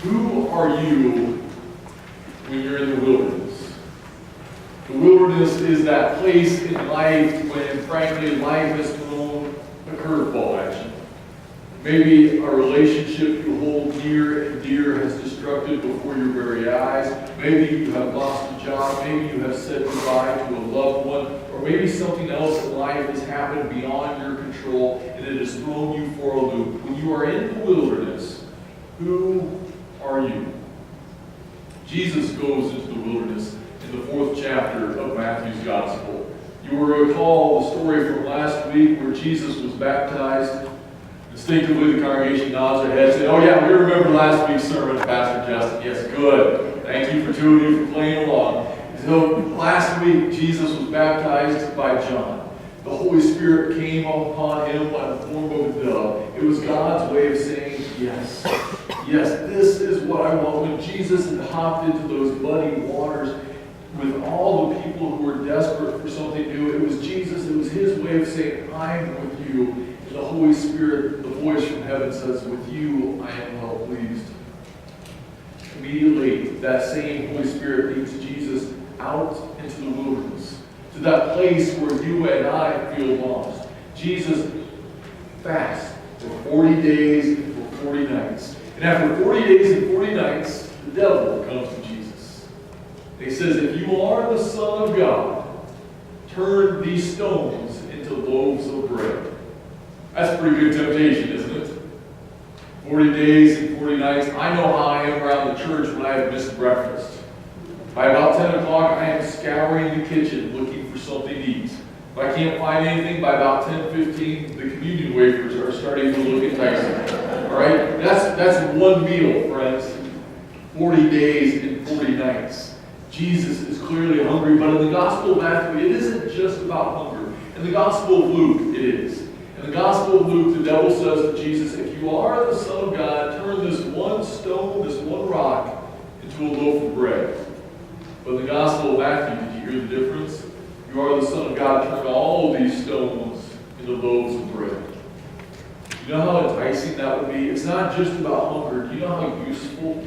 Who are you when you're in the wilderness? The wilderness is that place in life when, frankly, life has thrown a curveball at you. Maybe a relationship you hold near and dear has destructed before your very eyes. Maybe you have lost a job. Maybe you have said goodbye to a loved one. Or maybe something else in life has happened beyond your control and it has thrown you for a loop. When you are in the wilderness, who are you? Jesus goes into the wilderness in the 4th chapter of Matthew's Gospel. You will recall the story from last week where Jesus was baptized. Instinctively, the congregation nods their heads, saying, "Oh yeah, we remember last week's sermon, Pastor Justin." Yes, good. Thank you for 2 of you for playing along. So last week, Jesus was baptized by John. The Holy Spirit came upon him in the form of a dove. It was God's way of saying, yes, yes, this is what I want. When Jesus had hopped into those muddy waters with all the people who were desperate for something new, it was Jesus, it was his way of saying, I'm with you. And the Holy Spirit, the voice from heaven says, with you I am well pleased. Immediately, that same Holy Spirit leads Jesus out into the wilderness, to that place where you and I feel lost. Jesus fasts for 40 days and for 40 nights. And after 40 days and 40 nights, the devil comes to Jesus. And he says, if you are the Son of God, turn these stones into loaves of bread. That's a pretty good temptation, isn't it? 40 days and 40 nights. I know how I am around the church when I have missed breakfast. By about 10 o'clock, I am scouring the kitchen looking for something to eat. If I can't find anything, by about 10:15, the communion wafers are starting to look enticing. All right? That's one meal, friends. 40 days and 40 nights. Jesus is clearly hungry, but in the Gospel of Matthew, it isn't just about hunger. In the Gospel of Luke, it is. In the Gospel of Luke, the devil says to Jesus, if you are the Son of God, turn this one stone, this one rock, into a loaf of bread. But in the Gospel of Matthew, did you hear the difference? You are the Son of God, turn all of these stones into loaves of bread. You know how enticing that would be? It's not just about hunger. Do you know how useful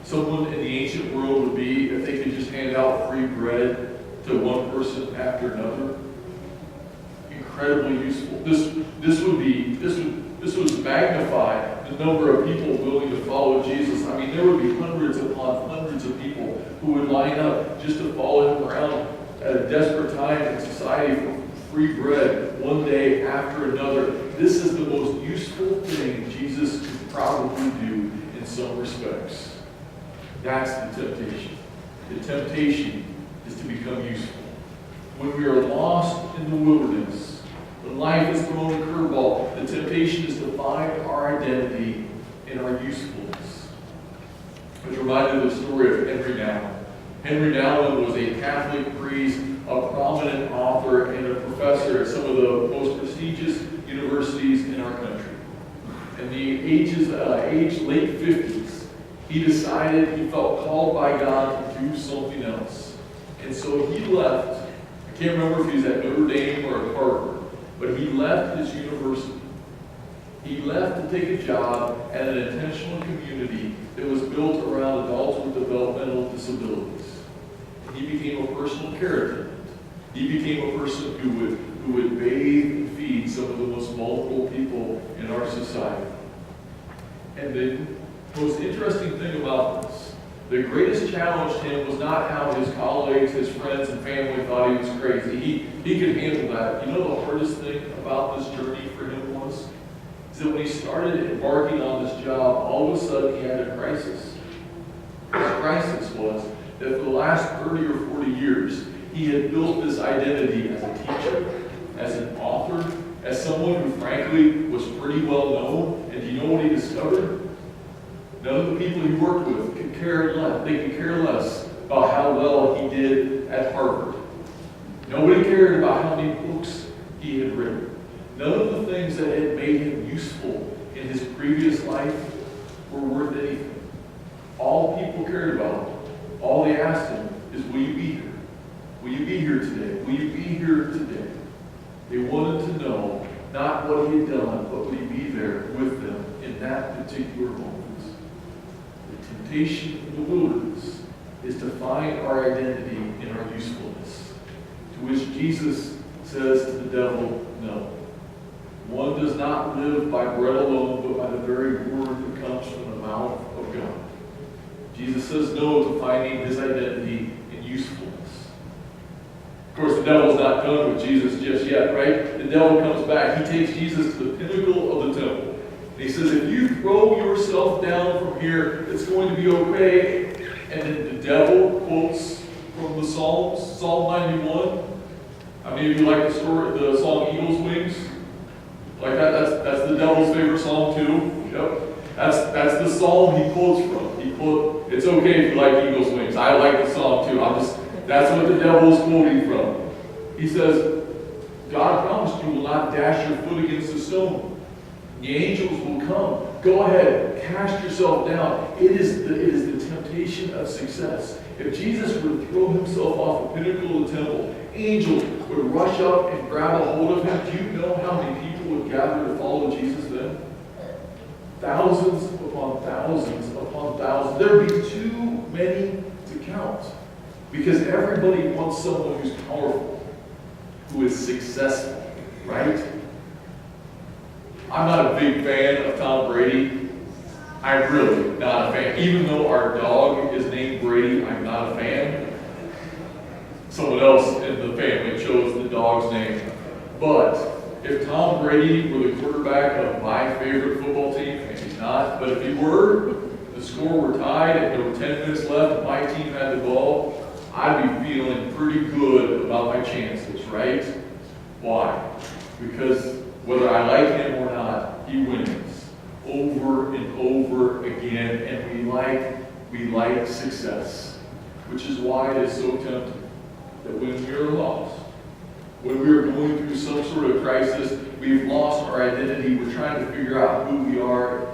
someone in the ancient world would be if they could just hand out free bread to one person after another? Incredibly useful. This would magnify the number of people willing to follow Jesus. I mean, there would be hundreds upon hundreds of people who would line up just to follow him around at a desperate time in society for free bread one day after another. This is the most useful thing Jesus could probably do in some respects. That's the temptation. The temptation is to become useful. When we are lost in the wilderness, when life is thrown a curveball, the temptation is to find our identity in our usefulness. I was reminded of the story of Henry Nouwen. Henry Nouwen was a Catholic priest, a prominent author, and a professor at some of the most prestigious universities in our country. In the late 50s, he decided he felt called by God to do something else. And so he left. I can't remember if he was at Notre Dame or at Harvard, but he left his university. He left to take a job at an intentional community that was built around adults with developmental disabilities. He became a personal care attendant. He became a person who would bathe and feed some of the most vulnerable people in our society. And the most interesting thing about this, the greatest challenge to him was not how his colleagues, his friends, and family thought he was crazy. He could handle that. You know the hardest thing about this journey for him was? Is that when he started embarking on this job, all of a sudden he had a crisis. His crisis was that for the last 30 or 40 years, he had built this identity as a teacher, as an author, as someone who frankly was pretty well known. And do you know what he discovered? None of the people he worked with could care less. They could care less about how well he did at Harvard. Nobody cared about how many books he had written. None of the things that had made him useful in his previous life were worth anything. All people cared about, all they asked him is, will you be here? Will you be here today? Will you be here today? They wanted to know not what he had done, but would he be there with them in that particular moment. temptation in the wilderness is to find our identity in our usefulness. To which Jesus says to the devil, no. One does not live by bread alone, but by the very word that comes from the mouth of God. Jesus says no to finding his identity in usefulness. Of course, the devil's not done with Jesus just yet, right? The devil comes back. He takes Jesus to the pinnacle of the temple. And he says, if you throw yourself down from here, it's going to be okay. And then the devil quotes from the Psalms, Psalm 91. How many of you like the song Eagle's Wings? Like that? That's the devil's favorite psalm too. Yep. That's the psalm he quotes from. It's okay if you like Eagle's Wings. I like the psalm too. That's what the devil is quoting from. He says, God promised you will not dash your foot against a stone. The angels will come. Go ahead, cast yourself down. It is the temptation of success. If Jesus would throw himself off the pinnacle of the temple, angels would rush up and grab a hold of him. Do you know how many people would gather to follow Jesus then? Thousands upon thousands upon thousands. There would be too many to count. Because everybody wants someone who's powerful, who is successful, right? I'm not a big fan of Tom Brady. I'm really not a fan. Even though our dog is named Brady, I'm not a fan. Someone else in the family chose the dog's name. But if Tom Brady were the quarterback of my favorite football team, and he's not, but if he were, the score were tied and there were 10 minutes left and my team had the ball, I'd be feeling pretty good about my chances, right? Why? Because whether I like him or not, he wins over and over again, and we like success, which is why it is so tempting that when we are lost, when we are going through some sort of crisis, we've lost our identity, we're trying to figure out who we are,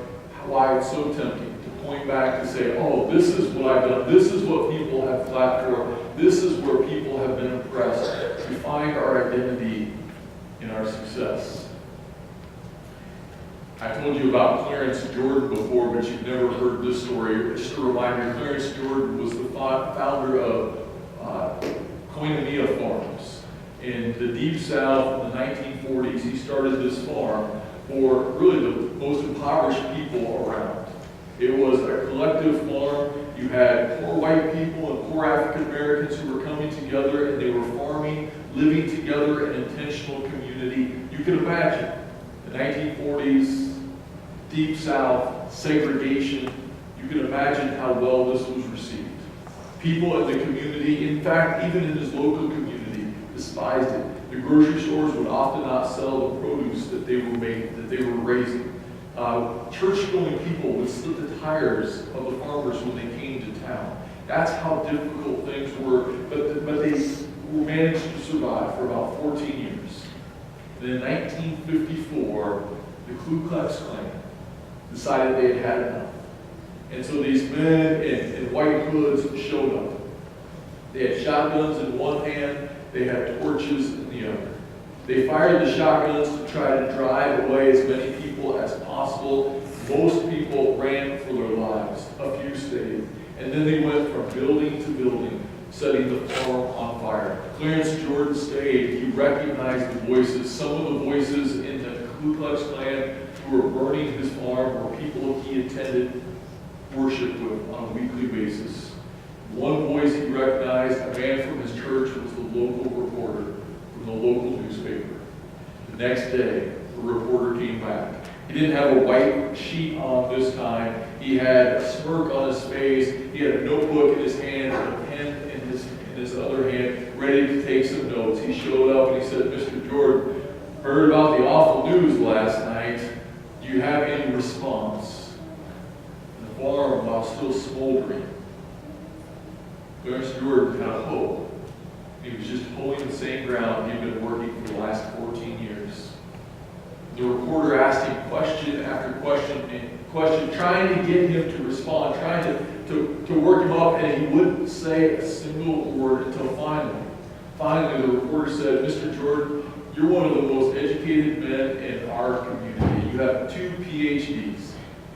why it's so tempting to point back to say, oh, this is what I've done, this is what people have clapped for, this is where people have been impressed, to find our identity in our success. I told you about Clarence Jordan before, but you've never heard this story. Just a reminder, Clarence Jordan was the founder of Koinonia Farms. In the Deep South in the 1940s, he started this farm for really the most impoverished people around. It was a collective farm. You had poor white people and poor African Americans who were coming together, and they were farming, living together in intentional community. You can imagine the 1940s, Deep South, segregation. You can imagine how well this was received. People in the community, in fact, even in his local community, despised it. The grocery stores would often not sell the produce that they were raising. Church-going people would slip the tires of the farmers when they came to town. That's how difficult things were, but they managed to survive for about 14 years. And in 1954, the Ku Klux Klan decided they had had enough. And so these men in white hoods showed up. They had shotguns in one hand, they had torches in the other. They fired the shotguns to try to drive away as many people as possible. Most people ran for their lives. A few stayed. And then they went from building to building, setting the farm on fire. Clarence Jordan stayed. He recognized the voices. Some of the voices in the Ku Klux Klan who were burning his farm were people he attended worship with on a weekly basis. One voice he recognized, a man from his church, was the local reporter from the local newspaper. The next day, the reporter came back. He didn't have a white sheet on this time. He had a smirk on his face. He had a notebook in his hand and a pen in his other hand, ready to take some notes. He showed up and he said, Mr. Jordan, heard about the awful news last night. Do you have any response? The farm, while still smoldering, Clarence Jordan had hope. He was just holding the same ground he'd been working for the last 14 years. The reporter asked him question after question, trying to get him to respond, trying to work him up, and he wouldn't say a single word until finally the reporter said, Mr. Jordan, you're one of the most educated men in our community. You have 2 PhDs.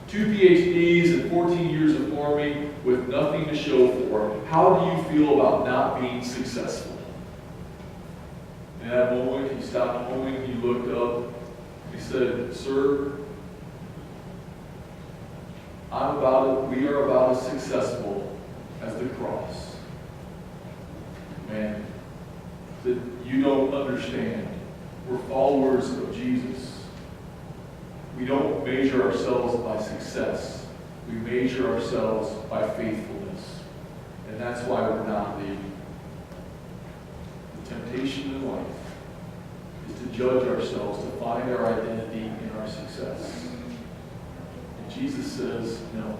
2 PhDs and 14 years of farming with nothing to show for it. How do you feel about not being successful? In that moment, he stopped mowing, he looked up, he said, "Sir, we are about as successful as the cross." Man, that you don't understand. We're followers of Jesus. We don't measure ourselves by success. We measure ourselves by faithfulness. And that's why we're not leaving. The temptation in life is to judge ourselves, to find our identity in our success. And Jesus says, no.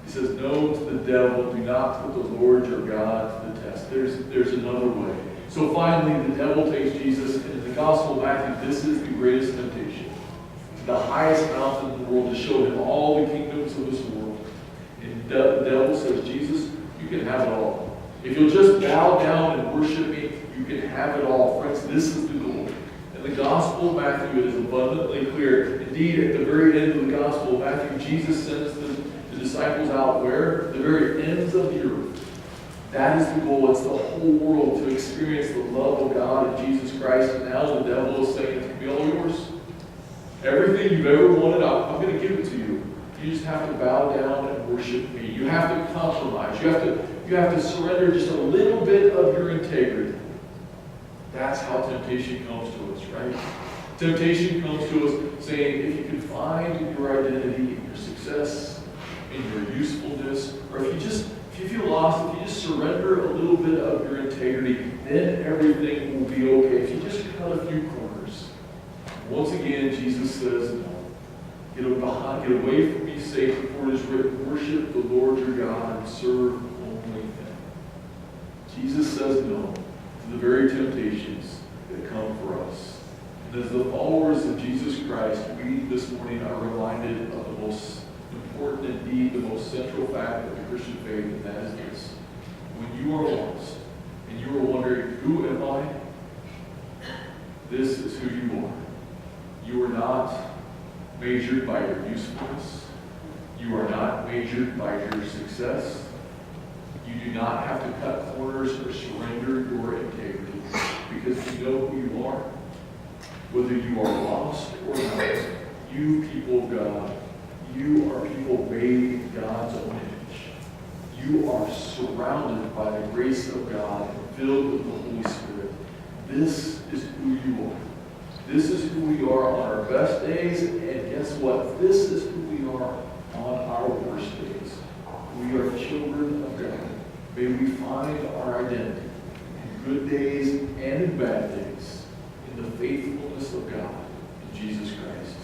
He says, no to the devil. Do not put the Lord your God to the test. There's another way. So finally, the devil takes Jesus, and in the Gospel of Matthew, this is the greatest temptation. The highest mountain in the world, to show him all the kingdoms of this world. And the devil says, Jesus, you can have it all. If you'll just bow down and worship me, you can have it all. Friends, this is the goal. In the Gospel of Matthew, it is abundantly clear. Indeed, at the very end of the Gospel of Matthew, Jesus sends the disciples out where? The very ends of the earth. That is the goal. It's the whole world to experience the love of God in Jesus Christ. And now the devil is saying, it's going to be all yours. Everything you've ever wanted, I'm going to give it to you. You just have to bow down and worship me. You have to compromise. You have to surrender just a little bit of your integrity. That's how temptation comes to us, right? Temptation comes to us saying, if you can find your identity in your success, in your usefulness, or if you feel lost, if you just surrender a little bit of your integrity, then everything will be okay. If you just cut a few corners. Once again, Jesus says, no. Get away from me, Satan, for it is written, worship the Lord your God and serve only him. Jesus says no to the very temptations that come for us. And as the followers of Jesus Christ, we this morning are reminded of the most important, indeed, the most central fact of the Christian faith, and that is this. When you are lost and you are wondering, who am I? This is who you are. You are not measured by your usefulness. You are not measured by your success. You do not have to cut corners or surrender your integrity, because you know who you are. Whether you are lost or not, you people of God, you are people made in God's own image. You are surrounded by the grace of God and filled with the Holy Spirit. This is who you are. This is who we are on our best days, and guess what? This is who we are on our worst days. We are children of God. May we find our identity in good days and in bad days in the faithfulness of God in Jesus Christ.